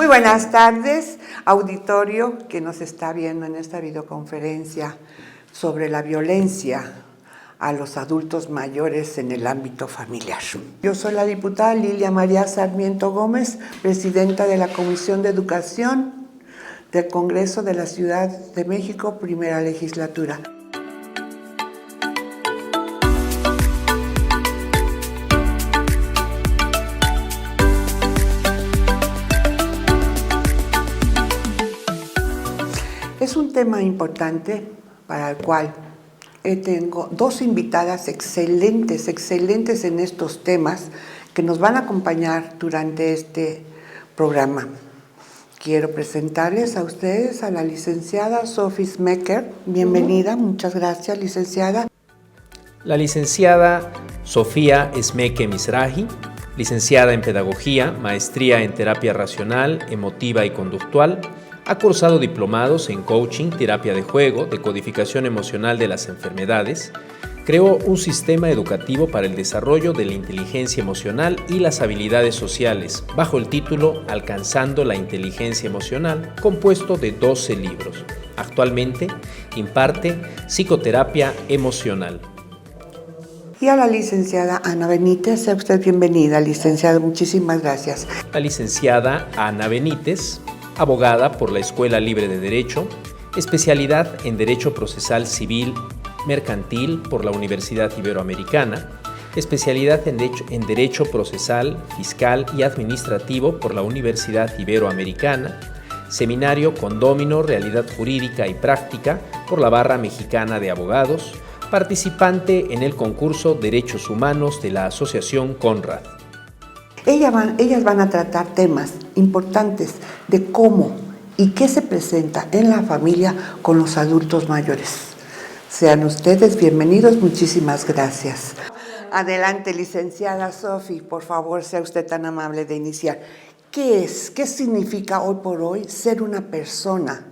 Muy buenas tardes, auditorio que nos está viendo en esta videoconferencia sobre la violencia a los adultos mayores en el ámbito familiar. Yo soy la diputada Lilia María Sarmiento Gómez, presidenta de la Comisión de Educación del Congreso de la Ciudad de México, primera legislatura. Es un tema importante para el cual tengo dos invitadas excelentes en estos temas que nos van a acompañar durante este programa. Quiero presentarles a ustedes a la licenciada Sophie Smecker. Bienvenida, muchas gracias, licenciada. La licenciada Sofía Smeke Mizrahi, licenciada en Pedagogía, maestría en Terapia Racional, Emotiva y Conductual. Ha cursado diplomados en Coaching, Terapia de Juego, Decodificación Emocional de las Enfermedades. Creó un sistema educativo para el desarrollo de la inteligencia emocional y las habilidades sociales, bajo el título Alcanzando la Inteligencia Emocional, compuesto de 12 libros. Actualmente imparte psicoterapia emocional. Y a la licenciada Ana Benítez, sea usted bienvenida, licenciada, muchísimas gracias. La licenciada Ana Benítez, abogada por la Escuela Libre de Derecho, especialidad en Derecho Procesal Civil Mercantil por la Universidad Iberoamericana, especialidad en Derecho Procesal, Fiscal y Administrativo por la Universidad Iberoamericana, seminario Condómino, Realidad Jurídica y Práctica por la Barra Mexicana de Abogados, participante en el concurso Derechos Humanos de la Asociación Conrad. Ellas van a tratar temas importantes de cómo y qué se presenta en la familia con los adultos mayores. Sean ustedes bienvenidos, muchísimas gracias. Adelante, licenciada Sophie, por favor, sea usted tan amable de iniciar. ¿Qué significa hoy por hoy ser una persona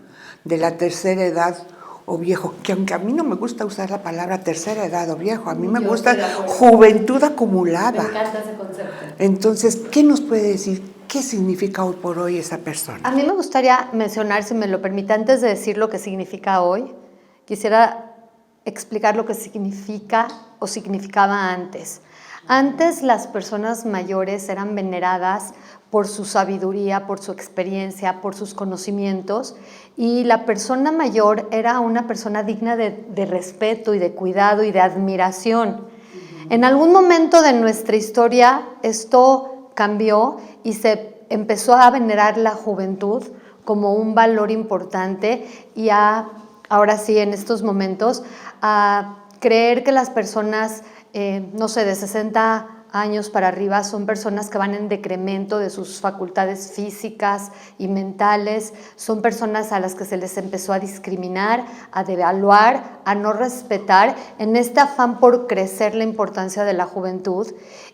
de la tercera edad o viejo? Que aunque a mí no me gusta usar la palabra tercera edad o viejo, a mí me gusta juventud acumulada. Me encanta ese concepto. Entonces, ¿qué nos puede decir? ¿Qué significa hoy por hoy esa persona? A mí me gustaría mencionar, si me lo permite, antes de decir lo que significa hoy, quisiera explicar lo que significa o significaba antes. Antes las personas mayores eran veneradas por su sabiduría, por su experiencia, por sus conocimientos, y la persona mayor era una persona digna de respeto y de cuidado y de admiración. En algún momento de nuestra historia esto cambió y se empezó a venerar la juventud como un valor importante y ahora sí, en estos momentos, a creer que las personas, de 60 años para arriba son personas que van en decremento de sus facultades físicas y mentales, son personas a las que se les empezó a discriminar, a devaluar, a no respetar, en este afán por crecer la importancia de la juventud.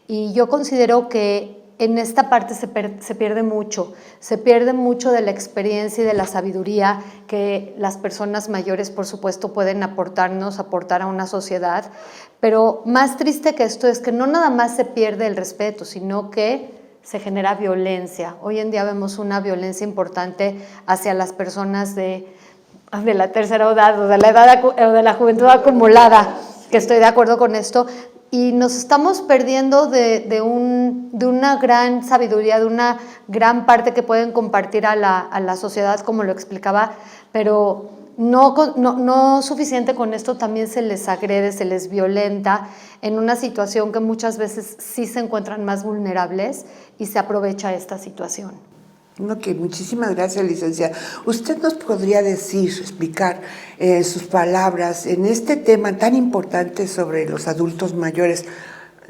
Y yo considero que en esta parte se pierde mucho de la experiencia y de la sabiduría que las personas mayores, por supuesto, pueden aportar a una sociedad, pero más triste que esto es que no nada más se pierde el respeto, sino que se genera violencia. Hoy en día vemos una violencia importante hacia las personas de la tercera edad o de la edad o de la juventud acumulada, que estoy de acuerdo con esto. Y nos estamos perdiendo de una gran sabiduría, de una gran parte que pueden compartir a la sociedad, como lo explicaba, pero no suficiente con esto, también se les agrede, se les violenta en una situación que muchas veces sí se encuentran más vulnerables y se aprovecha esta situación. Ok, muchísimas gracias, licenciada. ¿Usted nos podría explicar sus palabras en este tema tan importante sobre los adultos mayores?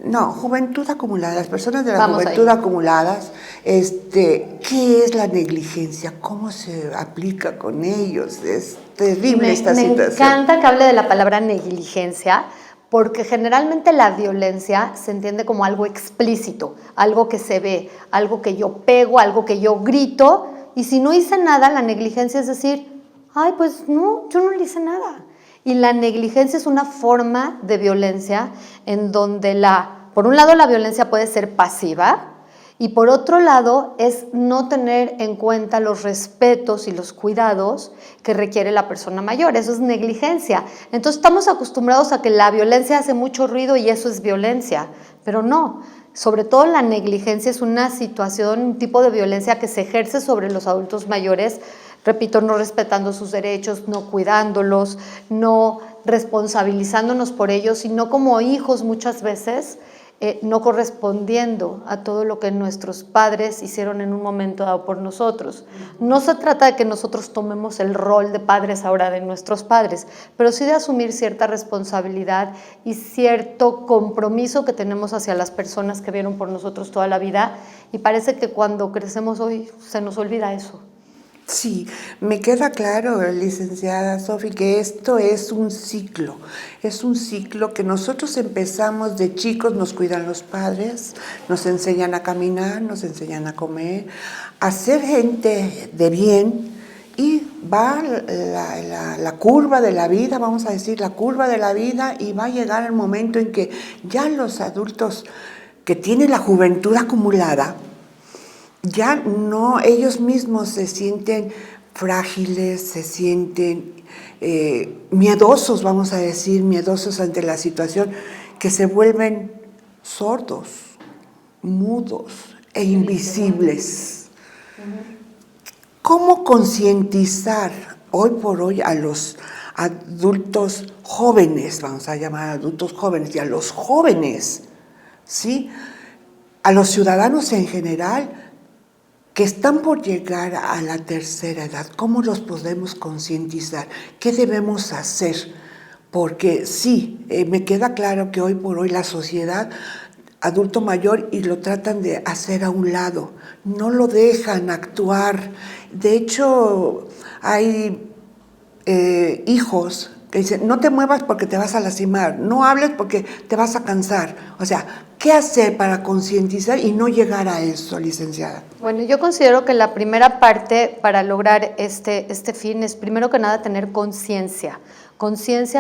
No, juventud acumulada, las personas de la juventud acumuladas, ¿qué es la negligencia? ¿Cómo se aplica con ellos? Es terrible esta situación. Me encanta que hable de la palabra negligencia, porque generalmente la violencia se entiende como algo explícito, algo que se ve, algo que yo pego, algo que yo grito, y si no hice nada, la negligencia es decir, ay, pues no, yo no le hice nada. Y la negligencia es una forma de violencia en donde por un lado la violencia puede ser pasiva Y por otro lado, es no tener en cuenta los respetos y los cuidados que requiere la persona mayor. Eso es negligencia. Entonces estamos acostumbrados a que la violencia hace mucho ruido y eso es violencia, pero no. Sobre todo la negligencia es una situación, un tipo de violencia que se ejerce sobre los adultos mayores, repito, no respetando sus derechos, no cuidándolos, no responsabilizándonos por ellos, sino como hijos muchas veces, no correspondiendo a todo lo que nuestros padres hicieron en un momento dado por nosotros. No se trata de que nosotros tomemos el rol de padres ahora de nuestros padres, pero sí de asumir cierta responsabilidad y cierto compromiso que tenemos hacia las personas que vieron por nosotros toda la vida, y parece que cuando crecemos hoy se nos olvida eso. Sí, me queda claro, licenciada Sofi, que esto es un ciclo que nosotros empezamos de chicos, nos cuidan los padres, nos enseñan a caminar, nos enseñan a comer, a ser gente de bien, y va la curva de la vida, vamos a decir, la curva de la vida, y va a llegar el momento en que ya los adultos que tienen la juventud acumulada, ya no, ellos mismos se sienten frágiles, se sienten miedosos, vamos a decir, miedosos ante la situación, que se vuelven sordos, mudos e invisibles. ¿Cómo concientizar hoy por hoy a los adultos jóvenes, vamos a llamar adultos jóvenes, y a los jóvenes, ¿sí?, a los ciudadanos en general, que están por llegar a la tercera edad? ¿Cómo los podemos concientizar? ¿Qué debemos hacer? Porque sí, me queda claro que hoy por hoy la sociedad, adulto mayor, y lo tratan de hacer a un lado, no lo dejan actuar. De hecho, hay hijos que dicen: no te muevas porque te vas a lastimar, no hables porque te vas a cansar. O sea, ¿qué hacer para concientizar y no llegar a eso, licenciada? Bueno, yo considero que la primera parte para lograr este fin es, primero que nada, tener conciencia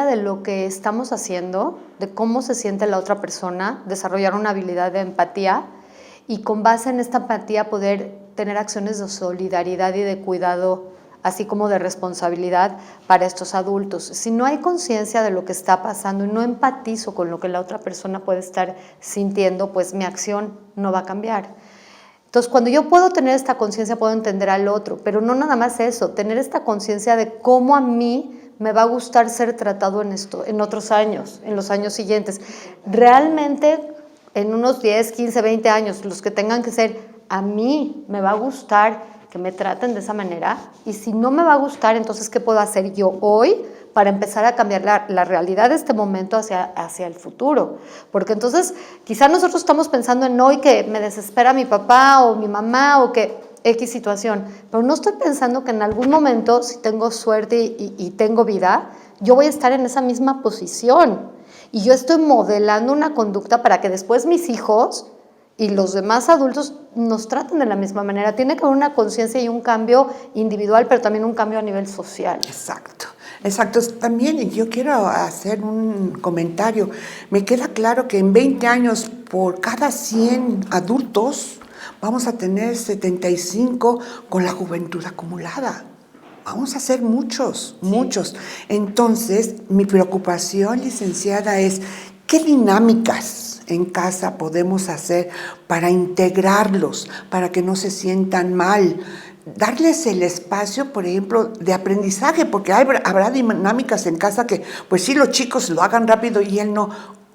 de lo que estamos haciendo, de cómo se siente la otra persona, desarrollar una habilidad de empatía, y con base en esta empatía poder tener acciones de solidaridad y de cuidado, así como de responsabilidad para estos adultos. Si no hay conciencia de lo que está pasando y no empatizo con lo que la otra persona puede estar sintiendo, pues mi acción no va a cambiar. Entonces, cuando yo puedo tener esta conciencia, puedo entender al otro, pero no nada más eso, tener esta conciencia de cómo a mí me va a gustar ser tratado en otros años, en los años siguientes. Realmente, en unos 10, 15, 20 años, los que tengan que ser, a mí me va a gustar que me traten de esa manera, y si no me va a gustar, entonces, ¿qué puedo hacer yo hoy para empezar a cambiar la realidad de este momento hacia el futuro? Porque entonces, quizá nosotros estamos pensando en hoy que me desespera mi papá o mi mamá o que X situación, pero no estoy pensando que en algún momento, si tengo suerte y tengo vida, yo voy a estar en esa misma posición, y yo estoy modelando una conducta para que después mis hijos y los demás adultos nos traten de la misma manera. Tiene que haber una conciencia y un cambio individual, pero también un cambio a nivel social. Exacto. También yo quiero hacer un comentario. Me queda claro que en 20 años, por cada 100 adultos, vamos a tener 75 con la juventud acumulada. Vamos a ser muchos. Entonces, mi preocupación, licenciada, es ¿qué dinámicas en casa podemos hacer para integrarlos, para que no se sientan mal? Darles el espacio, por ejemplo, de aprendizaje, porque habrá dinámicas en casa que, pues sí, los chicos lo hagan rápido y él no.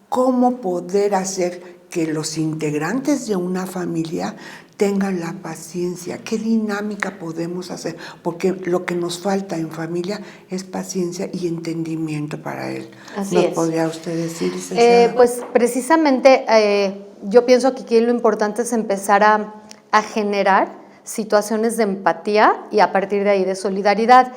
¿Cómo poder hacer que los integrantes de una familia tengan la paciencia? ¿Qué dinámica podemos hacer? Porque lo que nos falta en familia es paciencia y entendimiento para él. Así es. ¿Nos podría usted decir, licenciada? Pues precisamente yo pienso que aquí lo importante es empezar a generar situaciones de empatía y a partir de ahí de solidaridad.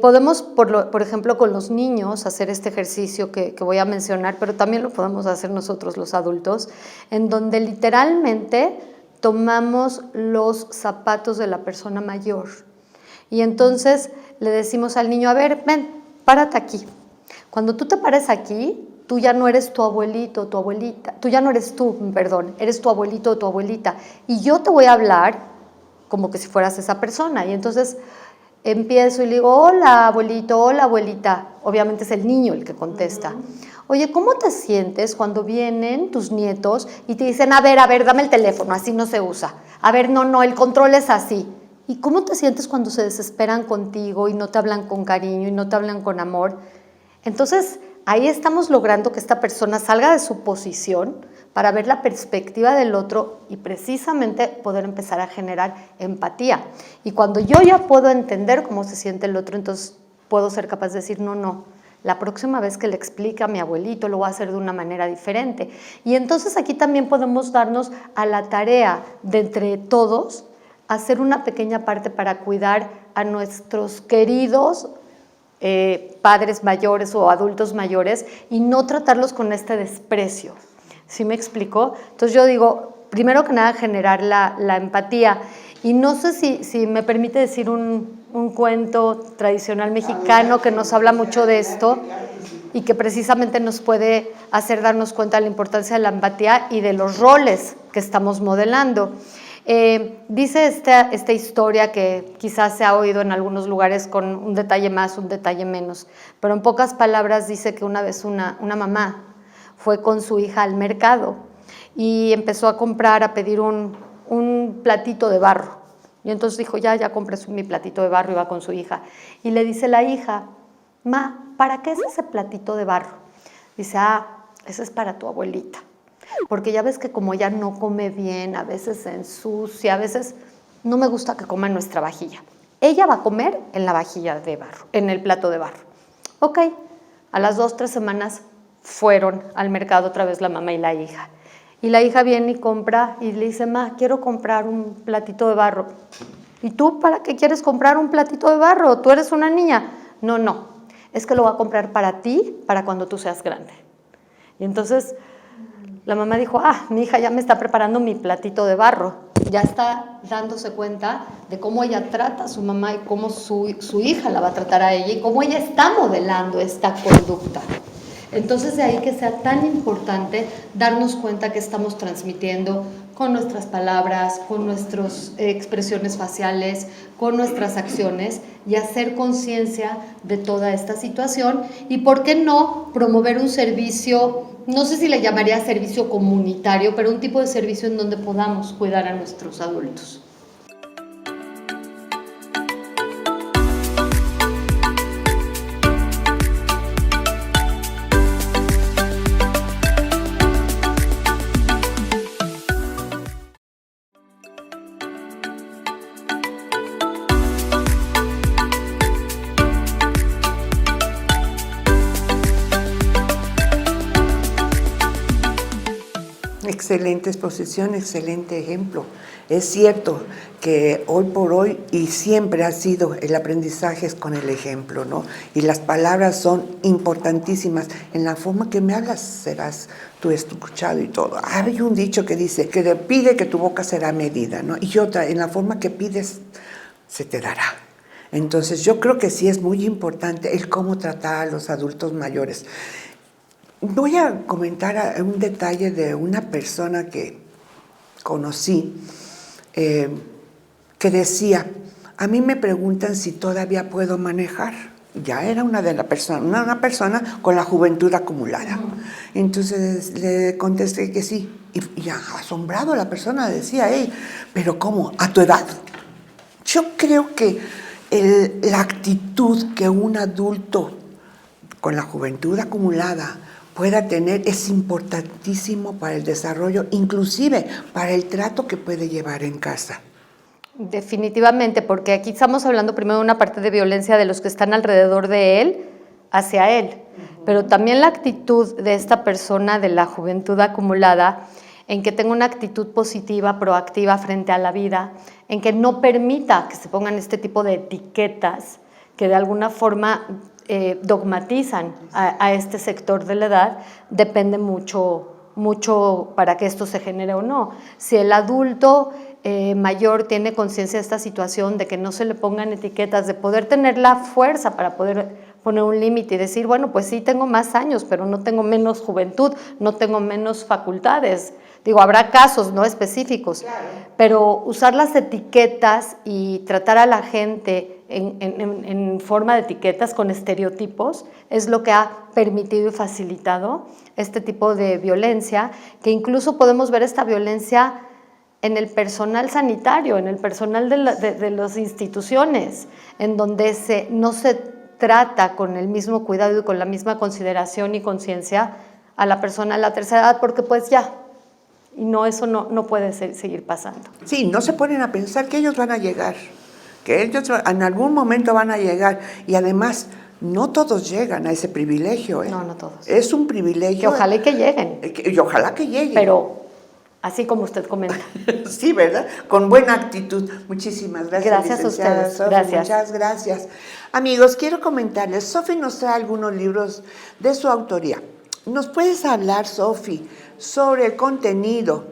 Podemos, por ejemplo, con los niños hacer este ejercicio que voy a mencionar, pero también lo podemos hacer nosotros los adultos, en donde literalmente tomamos los zapatos de la persona mayor y entonces le decimos al niño: a ver, ven, párate aquí. Cuando tú te pares aquí, tú ya no eres tu abuelito, tu abuelita, tú ya no eres tú, perdón, eres tu abuelito o tu abuelita, y yo te voy a hablar como que si fueras esa persona, y entonces empiezo y le digo, hola abuelito, hola abuelita, obviamente es el niño el que contesta. Oye, ¿cómo te sientes cuando vienen tus nietos y te dicen, a ver, dame el teléfono, así no se usa, a ver, no, el control es así? ¿Y cómo te sientes cuando se desesperan contigo y no te hablan con cariño y no te hablan con amor? Entonces, ahí estamos logrando que esta persona salga de su posición para ver la perspectiva del otro y precisamente poder empezar a generar empatía. Y cuando yo ya puedo entender cómo se siente el otro, entonces puedo ser capaz de decir, no, la próxima vez que le explique a mi abuelito lo voy a hacer de una manera diferente. Y entonces aquí también podemos darnos a la tarea de entre todos hacer una pequeña parte para cuidar a nuestros queridos padres mayores o adultos mayores y no tratarlos con este desprecio. ¿Sí me explico? Entonces yo digo, primero que nada, generar la empatía. Y no sé si me permite decir un cuento tradicional mexicano que nos habla mucho de esto y que precisamente nos puede hacer darnos cuenta de la importancia de la empatía y de los roles que estamos modelando. Dice esta historia que quizás se ha oído en algunos lugares con un detalle más, un detalle menos, pero en pocas palabras dice que una vez una mamá fue con su hija al mercado y empezó a pedir un platito de barro. Y entonces dijo, ya compré mi platito de barro, y va con su hija. Y le dice la hija, ma, ¿para qué es ese platito de barro? Dice, ese es para tu abuelita. Porque ya ves que como ella no come bien, a veces se ensucia, a veces no me gusta que coma en nuestra vajilla. Ella va a comer en la vajilla de barro, en el plato de barro. Ok, a las 2-3 semanas fueron al mercado otra vez la mamá y la hija. Y la hija viene y compra y le dice, ma, quiero comprar un platito de barro. ¿Y tú para qué quieres comprar un platito de barro? ¿Tú eres una niña? No, es que lo voy a comprar para ti, para cuando tú seas grande. Y entonces la mamá dijo, mi hija ya me está preparando mi platito de barro. Ya está dándose cuenta de cómo ella trata a su mamá y cómo su hija la va a tratar a ella y cómo ella está modelando esta conducta. Entonces, de ahí que sea tan importante darnos cuenta que estamos transmitiendo con nuestras palabras, con nuestras expresiones faciales, con nuestras acciones y hacer conciencia de toda esta situación y, ¿por qué no?, promover un servicio, no sé si le llamaría servicio comunitario, pero un tipo de servicio en donde podamos cuidar a nuestros adultos. Excelente exposición, excelente ejemplo. Es cierto que hoy por hoy y siempre ha sido el aprendizaje es con el ejemplo, ¿no? Y las palabras son importantísimas. En la forma que me hablas serás tú escuchado y todo. Hay un dicho que dice que pide que tu boca será medida, ¿no? Y otra, en la forma que pides se te dará. Entonces yo creo que sí es muy importante el cómo tratar a los adultos mayores. Voy a comentar un detalle de una persona que conocí que decía, a mí me preguntan si todavía puedo manejar. Ya era una persona con la juventud acumulada. Entonces le contesté que sí. Y ya asombrado la persona decía, ¿pero cómo? ¿A tu edad? Yo creo que la actitud que un adulto con la juventud acumulada pueda tener es importantísimo para el desarrollo, inclusive para el trato que puede llevar en casa. Definitivamente, porque aquí estamos hablando primero de una parte de violencia de los que están alrededor de él hacia él, pero también la actitud de esta persona de la juventud acumulada, en que tenga una actitud positiva, proactiva frente a la vida, en que no permita que se pongan este tipo de etiquetas que de alguna forma dogmatizan a este sector de la edad, depende mucho para que esto se genere o no. Si el adulto mayor tiene conciencia de esta situación, de que no se le pongan etiquetas, de poder tener la fuerza para poder poner un límite y decir, bueno, pues sí tengo más años, pero no tengo menos juventud, no tengo menos facultades. Digo, habrá casos no específicos, claro, pero usar las etiquetas y tratar a la gente en forma de etiquetas con estereotipos es lo que ha permitido y facilitado este tipo de violencia, que incluso podemos ver esta violencia en el personal sanitario, en el personal de las instituciones, en donde no se trata con el mismo cuidado y con la misma consideración y conciencia a la persona de la tercera edad, porque pues ya, y no, eso no puede seguir pasando. Sí, no se ponen a pensar que ellos van a llegar, que ellos en algún momento van a llegar, y además no todos llegan a ese privilegio. No todos. Es un privilegio. Que ojalá y que lleguen. Y ojalá que lleguen. Pero así como usted comenta. Sí, ¿verdad? Con buena actitud. Muchísimas gracias. Gracias a ustedes. Sofi, gracias. Muchas gracias. Amigos, quiero comentarles, Sofi nos trae algunos libros de su autoría. ¿Nos puedes hablar, Sofi, sobre el contenido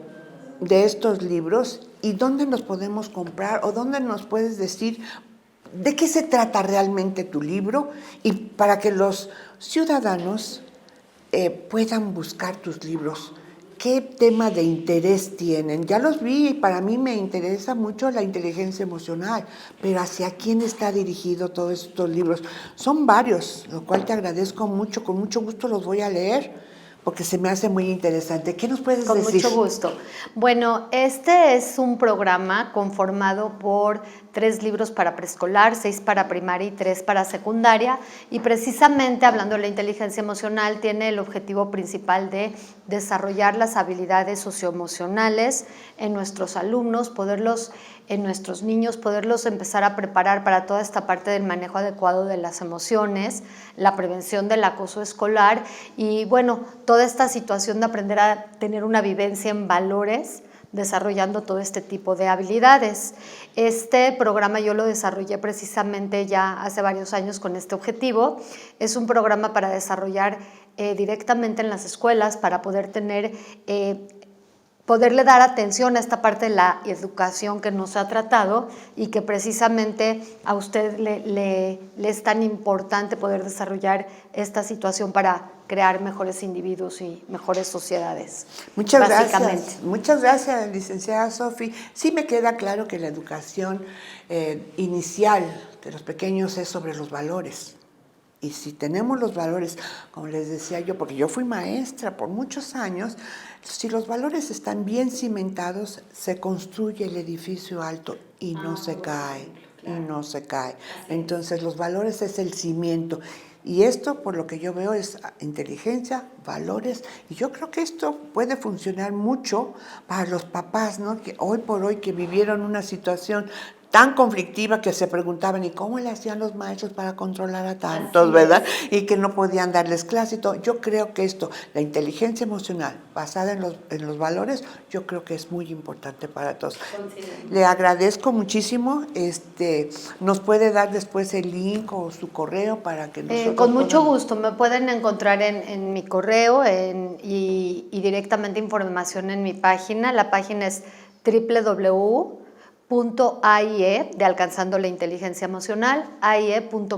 de estos libros y dónde los podemos comprar o dónde nos puedes decir de qué se trata realmente tu libro y para que los ciudadanos puedan buscar tus libros? ¿Qué tema de interés tienen? Ya los vi y para mí me interesa mucho la inteligencia emocional, pero ¿hacia quién está dirigido todos estos libros? Son varios, lo cual te agradezco mucho, con mucho gusto los voy a leer porque se me hace muy interesante. ¿Qué nos puedes decir? Con mucho gusto. Bueno, este es un programa conformado por 3 libros para preescolar, 6 para primaria y 3 para secundaria, y precisamente hablando de la inteligencia emocional tiene el objetivo principal de desarrollar las habilidades socioemocionales en nuestros alumnos, en nuestros niños, poderlos empezar a preparar para toda esta parte del manejo adecuado de las emociones, la prevención del acoso escolar y bueno, toda esta situación de aprender a tener una vivencia en valores, desarrollando todo este tipo de habilidades. Este programa yo lo desarrollé precisamente ya hace varios años con este objetivo. Es un programa para desarrollar directamente en las escuelas, para poder poderle dar atención a esta parte de la educación que nos ha tratado y que precisamente a usted le es tan importante poder desarrollar esta situación para crear mejores individuos y mejores sociedades. Muchas gracias. Muchas gracias, licenciada Sofi. Sí me queda claro que la educación inicial de los pequeños es sobre los valores. Y si tenemos los valores, como les decía yo, porque yo fui maestra por muchos años, si los valores están bien cimentados, se construye el edificio alto y no se cae, y no se cae. Entonces los valores es el cimiento. Y esto, por lo que yo veo, es inteligencia, valores, y yo creo que esto puede funcionar mucho para los papás, ¿no? Que hoy por hoy que vivieron una situación tan conflictiva que se preguntaban, ¿y cómo le hacían los maestros para controlar a tantos, verdad? Y que no podían darles clase y todo. Yo creo que esto, la inteligencia emocional basada en los valores, yo creo que es muy importante para todos. Le agradezco muchísimo. ¿Nos puede dar después el link o su correo para que nosotros con mucho gusto. Me pueden encontrar en mi correo y directamente información en mi página. La página es www.aie de Alcanzando la Inteligencia Emocional, aie.com.mx,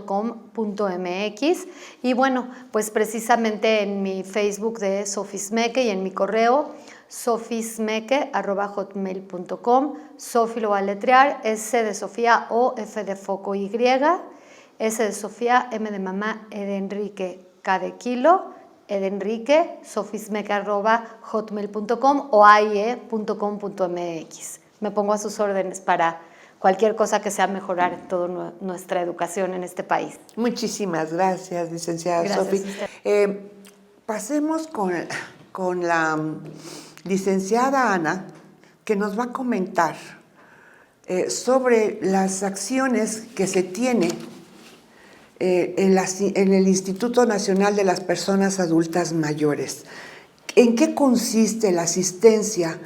y bueno, pues precisamente en mi Facebook de Sofi Smeke y en mi correo sofismeke@hotmail.com. Sofi lo va a letrear, S de Sofía, O, F de foco, Y, S de Sofía, M de mamá, E de Enrique, K de kilo, E de Enrique, sofismeke@hotmail.com o aie.com.mx. Me pongo a sus órdenes para cualquier cosa que sea mejorar toda nuestra educación en este país. Muchísimas gracias, licenciada Sofi. Pasemos con la licenciada Ana, que nos va a comentar sobre las acciones que se tiene en el Instituto Nacional de las Personas Adultas Mayores. ¿En qué consiste la asistencia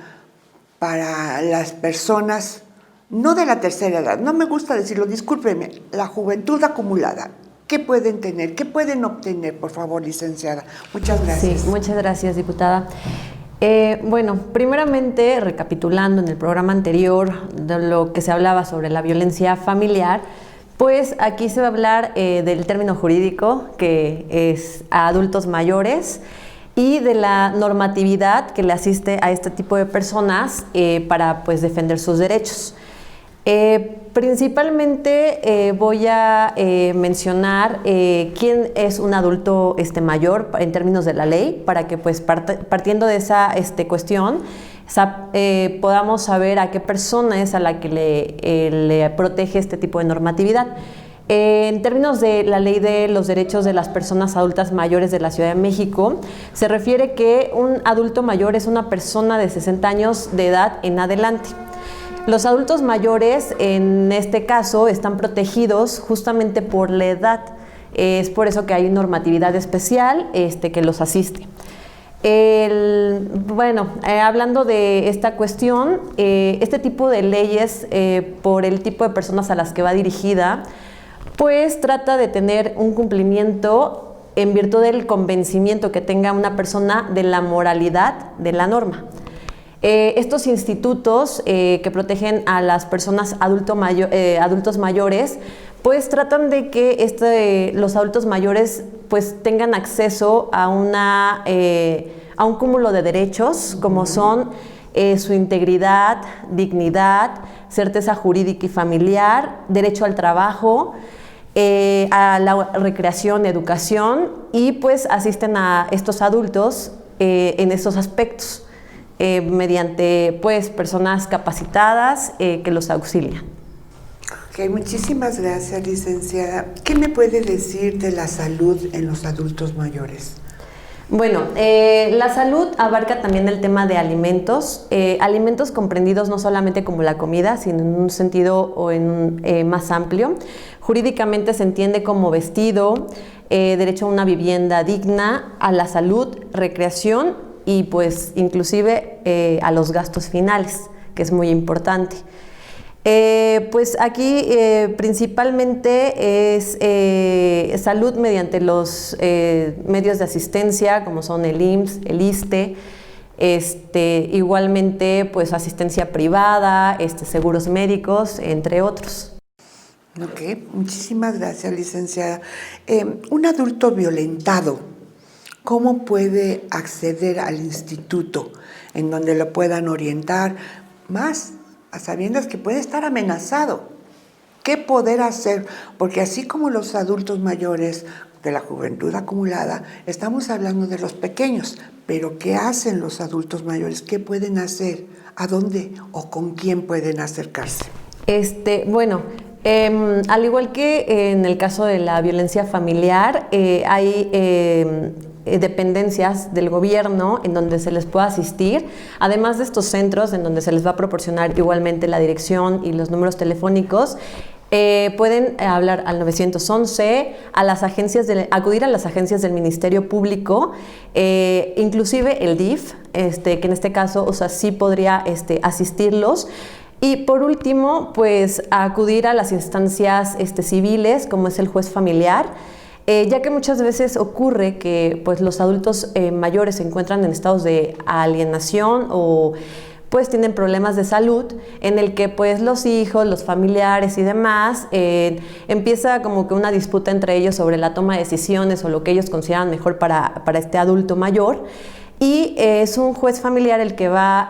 para las personas, no de la tercera edad, no me gusta decirlo, discúlpeme, la juventud acumulada? ¿Qué pueden tener? ¿Qué pueden obtener, por favor, licenciada? Muchas gracias. Sí, muchas gracias, diputada. Bueno, primeramente, recapitulando en el programa anterior de lo que se hablaba sobre la violencia familiar, Pues aquí se va a hablar del término jurídico, que es a adultos mayores, y de la normatividad que le asiste a este tipo de personas para pues, defender sus derechos. Principalmente voy a mencionar quién es un adulto mayor en términos de la ley, para que pues, partiendo de esa cuestión podamos saber a qué persona es a la que le protege este tipo de normatividad. En términos de la Ley de los Derechos de las Personas Adultas Mayores de la Ciudad de México, se refiere que un adulto mayor es una persona de 60 años de edad en adelante. Los adultos mayores, en este caso, están protegidos justamente por la edad. Es por eso que hay normatividad especial que los asiste. Hablando de esta cuestión, este tipo de leyes, por el tipo de personas a las que va dirigida, pues trata de tener un cumplimiento en virtud del convencimiento que tenga una persona de la moralidad de la norma. Estos institutos que protegen a las personas adultos mayores, pues tratan de que los adultos mayores pues tengan acceso a un cúmulo de derechos, como son su integridad, dignidad, certeza jurídica y familiar, derecho al trabajo, a la recreación, educación, y pues asisten a estos adultos en estos aspectos mediante pues personas capacitadas que los auxilian. Ok, muchísimas gracias, licenciada. ¿Qué me puede decir de la salud en los adultos mayores? Bueno, la salud abarca también el tema de alimentos, alimentos comprendidos no solamente como la comida, sino en un sentido o en un más amplio. Jurídicamente se entiende como vestido, derecho a una vivienda digna, a la salud, recreación y pues inclusive a los gastos finales, que es muy importante. Pues aquí principalmente es salud mediante los medios de asistencia, como son el IMSS, el ISSSTE, igualmente pues asistencia privada, seguros médicos, entre otros. Ok, muchísimas gracias, licenciada. Un adulto violentado, ¿cómo puede acceder al instituto en donde lo puedan orientar más a sabiendas que puede estar amenazado? ¿Qué poder hacer? Porque así como los adultos mayores de la juventud acumulada, estamos hablando de los pequeños, pero ¿qué hacen los adultos mayores? ¿Qué pueden hacer? ¿A dónde o con quién pueden acercarse? Al igual que en el caso de la violencia familiar, hay dependencias del gobierno en donde se les puede asistir, además de estos centros en donde se les va a proporcionar igualmente la dirección y los números telefónicos. Pueden hablar al 911, acudir a las agencias del Ministerio Público, inclusive el DIF, que en este caso, sí podría asistirlos. Y por último, pues acudir a las instancias civiles, como es el juez familiar, ya que muchas veces ocurre que pues, los adultos mayores se encuentran en estados de alienación o pues tienen problemas de salud, en el que pues los hijos, los familiares y demás, empieza como que una disputa entre ellos sobre la toma de decisiones o lo que ellos consideran mejor para este adulto mayor. Y es un juez familiar el que va,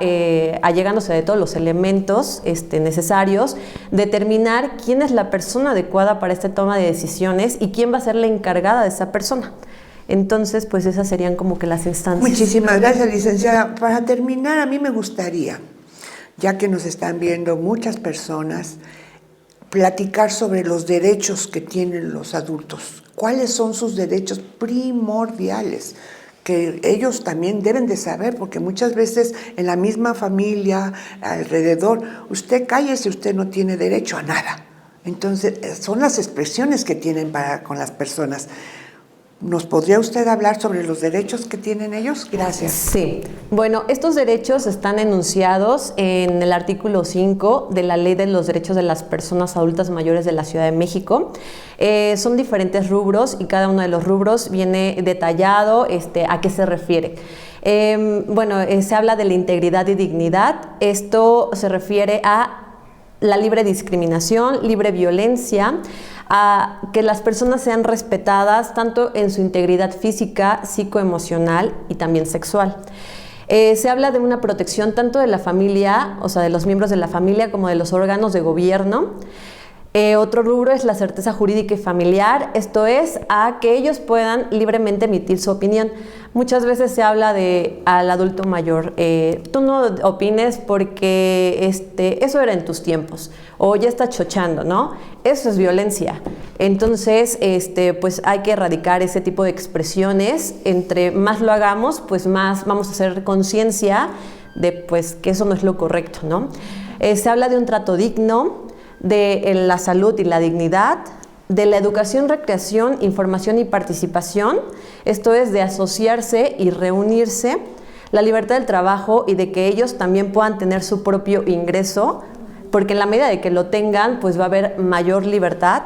allegándose de todos los elementos necesarios, determinar quién es la persona adecuada para esta toma de decisiones y quién va a ser la encargada de esa persona. Entonces, pues esas serían como que las instancias. Muchísimas gracias, licenciada. Para terminar, a mí me gustaría, ya que nos están viendo muchas personas, platicar sobre los derechos que tienen los adultos. ¿Cuáles son sus derechos primordiales? Que ellos también deben de saber, porque muchas veces en la misma familia, alrededor, usted cállese, usted no tiene derecho a nada. Entonces, son las expresiones que tienen con las personas. ¿Nos podría usted hablar sobre los derechos que tienen ellos? Gracias. Sí. Bueno, estos derechos están enunciados en el artículo 5 de la Ley de los Derechos de las Personas Adultas Mayores de la Ciudad de México. Son diferentes rubros y cada uno de los rubros viene detallado a qué se refiere. Se habla de la integridad y dignidad. Esto se refiere a la libre discriminación, libre violencia, a que las personas sean respetadas tanto en su integridad física, psicoemocional y también sexual. Se habla de una protección tanto de la familia, o sea, de los miembros de la familia, como de los órganos de gobierno. Otro rubro es la certeza jurídica y familiar, esto es, a que ellos puedan libremente emitir su opinión. Muchas veces se habla al adulto mayor, tú no opines porque eso era en tus tiempos, o ya está chochando, ¿no? Eso es violencia. Entonces, pues hay que erradicar ese tipo de expresiones. Entre más lo hagamos, pues más vamos a hacer conciencia de pues, que eso no es lo correcto, ¿no? Se habla de un trato digno, de la salud y la dignidad, de la educación, recreación, información y participación, esto es de asociarse y reunirse, la libertad del trabajo y de que ellos también puedan tener su propio ingreso, porque en la medida de que lo tengan, pues va a haber mayor libertad.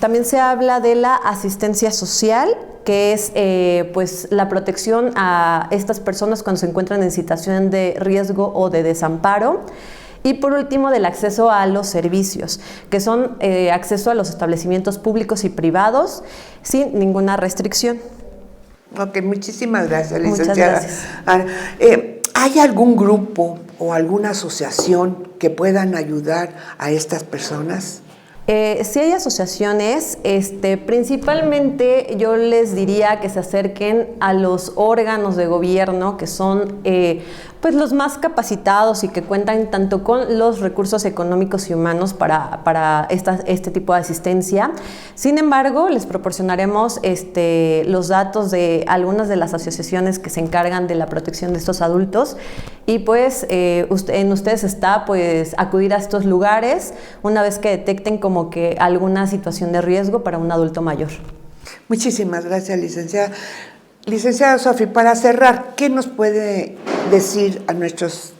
También se habla de la asistencia social, que es pues la protección a estas personas cuando se encuentran en situación de riesgo o de desamparo. Y por último, del acceso a los servicios, que son acceso a los establecimientos públicos y privados sin ninguna restricción. Ok, muchísimas gracias, licenciada. Muchas gracias. ¿Hay algún grupo o alguna asociación que puedan ayudar a estas personas? Sí hay asociaciones, principalmente yo les diría que se acerquen a los órganos de gobierno que son pues los más capacitados y que cuentan tanto con los recursos económicos y humanos para este tipo de asistencia. Sin embargo, les proporcionaremos los datos de algunas de las asociaciones que se encargan de la protección de estos adultos y pues en ustedes está pues acudir a estos lugares una vez que detecten como que alguna situación de riesgo para un adulto mayor. Muchísimas gracias, licenciada. Licenciada Sofi, para cerrar, ¿qué nos puede decir a nuestras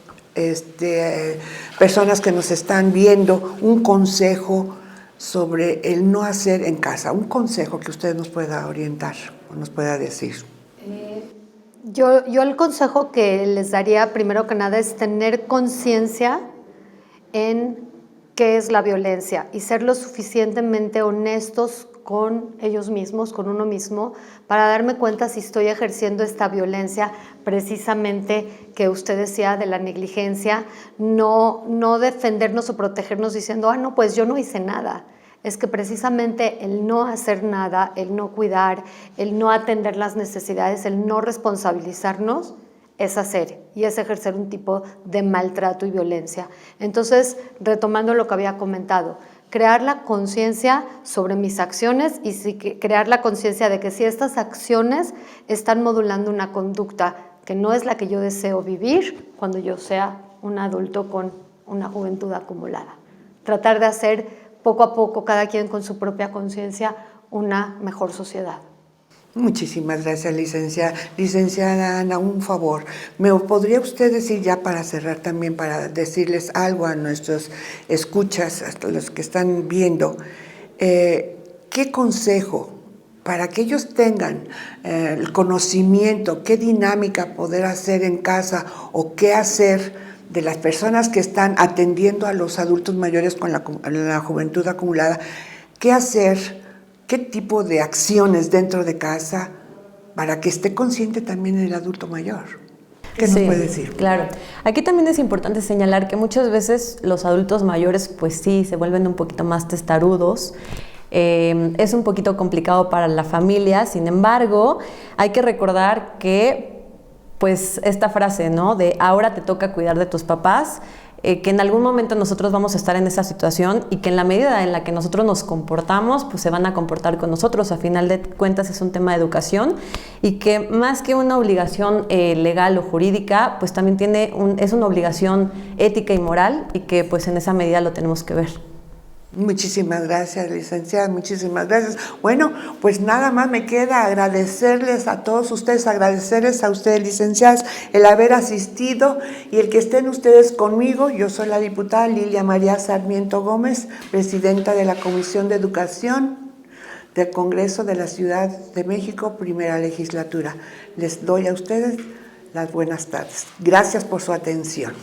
personas que nos están viendo un consejo sobre el no hacer en casa? Un consejo que usted nos pueda orientar o nos pueda decir. Yo el consejo que les daría primero que nada es tener conciencia en qué es la violencia y ser lo suficientemente honestos con ellos mismos, con uno mismo, para darme cuenta si estoy ejerciendo esta violencia precisamente que usted decía de la negligencia, no defendernos o protegernos diciendo, no, pues yo no hice nada. Es que precisamente el no hacer nada, el no cuidar, el no atender las necesidades, el no responsabilizarnos, es hacer y es ejercer un tipo de maltrato y violencia. Entonces, retomando lo que había comentado, crear la conciencia sobre mis acciones y crear la conciencia de que si estas acciones están modulando una conducta que no es la que yo deseo vivir cuando yo sea un adulto con una juventud acumulada. Tratar de hacer poco a poco, cada quien con su propia conciencia, una mejor sociedad. Muchísimas gracias, licenciada. Licenciada Ana, un favor. ¿Me podría usted decir ya para cerrar también, para decirles algo a nuestros escuchas, a los que están viendo, qué consejo para que ellos tengan el conocimiento, qué dinámica poder hacer en casa o qué hacer de las personas que están atendiendo a los adultos mayores con la juventud acumulada, qué hacer? ¿Qué tipo de acciones dentro de casa para que esté consciente también el adulto mayor? ¿Qué nos puede decir? Claro. Aquí también es importante señalar que muchas veces los adultos mayores, pues sí, se vuelven un poquito más testarudos. Es un poquito complicado para la familia. Sin embargo, hay que recordar que, pues, esta frase, ¿no? De ahora te toca cuidar de tus papás, que en algún momento nosotros vamos a estar en esa situación y que en la medida en la que nosotros nos comportamos, pues se van a comportar con nosotros. A final de cuentas es un tema de educación y que más que una obligación legal o jurídica, pues también es una obligación ética y moral y que pues en esa medida lo tenemos que ver. Muchísimas gracias, licenciada, muchísimas gracias. Bueno, pues nada más me queda agradecerles a todos ustedes, agradecerles a ustedes, licenciadas, el haber asistido y el que estén ustedes conmigo. Yo soy la diputada Lilia María Sarmiento Gómez, presidenta de la Comisión de Educación del Congreso de la Ciudad de México, primera legislatura. Les doy a ustedes las buenas tardes. Gracias por su atención.